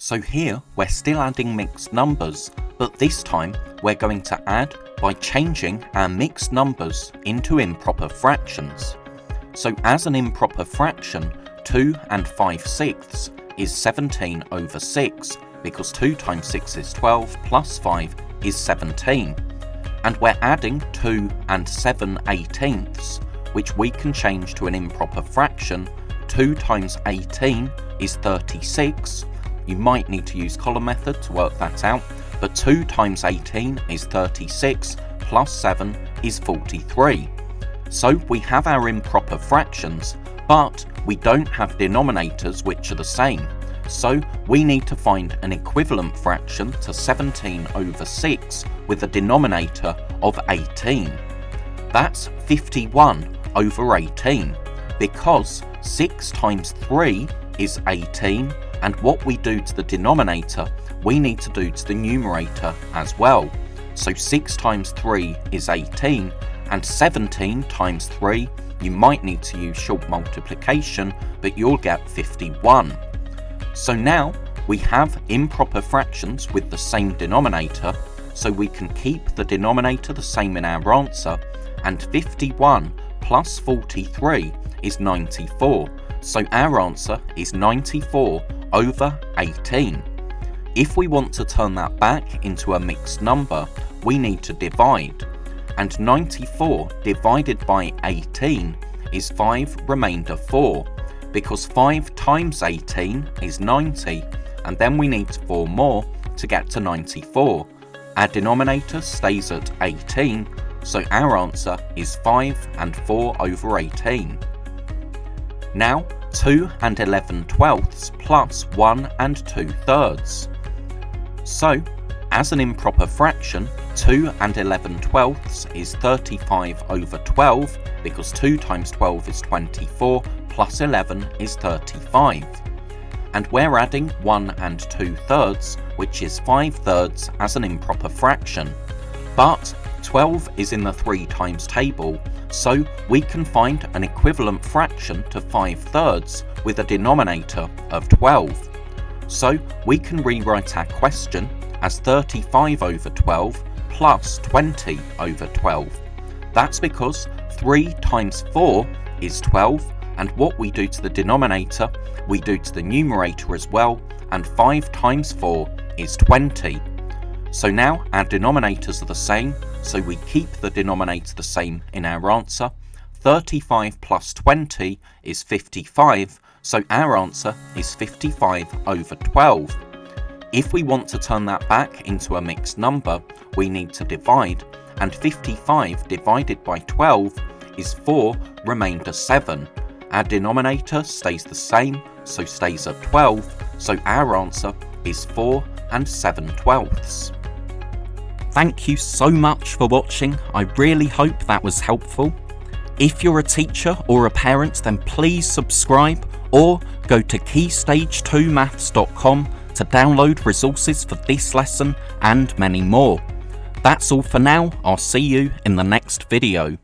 So here we're still adding mixed numbers, but this time we're going to add by changing our mixed numbers into improper fractions. So as an improper fraction, 2 5/6 is 17 over 6, because 2 times 6 is 12 plus 5 is 17. And we're adding 2 7/18, which we can change to an improper fraction. 2 times 18 is 36. You might need to use column method to work that out, but 2 times 18 is 36, plus 7 is 43. So we have our improper fractions, but we don't have denominators which are the same. So we need to find an equivalent fraction to 17 over 6 with a denominator of 18. That's 51 over 18, because 6 times 3 is 18, and what we do to the denominator, we need to do to the numerator as well. So 6 times 3 is 18, and 17 times 3, you might need to use short multiplication, but you'll get 51. So now we have improper fractions with the same denominator, so we can keep the denominator the same in our answer, and 51 plus 43 is 94. So our answer is 94 over 18. If we want to turn that back into a mixed number, we need to divide. And 94 divided by 18 is 5 remainder 4, because 5 times 18 is 90, and then we need 4 more to get to 94. Our denominator stays at 18, so our answer is 5 and 4 over 18. Now 2 11/12 plus 1 2/3. So as an improper fraction, 2 11/12 is 35 over 12, because 2 times 12 is 24, plus 11 is 35. And we're adding 1 2/3, which is 5/3 as an improper fraction. But 12 is in the 3 times table, so we can find an equivalent fraction to 5/3 with a denominator of 12. So we can rewrite our question as 35 over 12 plus 20 over 12. That's because 3 times 4 is 12, and what we do to the denominator, we do to the numerator as well, and 5 times 4 is 20. So now our denominators are the same, so we keep the denominator the same in our answer. 35 plus 20 is 55, so our answer is 55 over 12. If we want to turn that back into a mixed number, we need to divide, and 55 divided by 12 is 4 remainder 7. Our denominator stays the same, so stays at 12, so our answer is 4 7/12. Thank you so much for watching. I really hope that was helpful. If you're a teacher or a parent, then please subscribe or go to keystage2maths.com to download resources for this lesson and many more. That's all for now. I'll see you in the next video.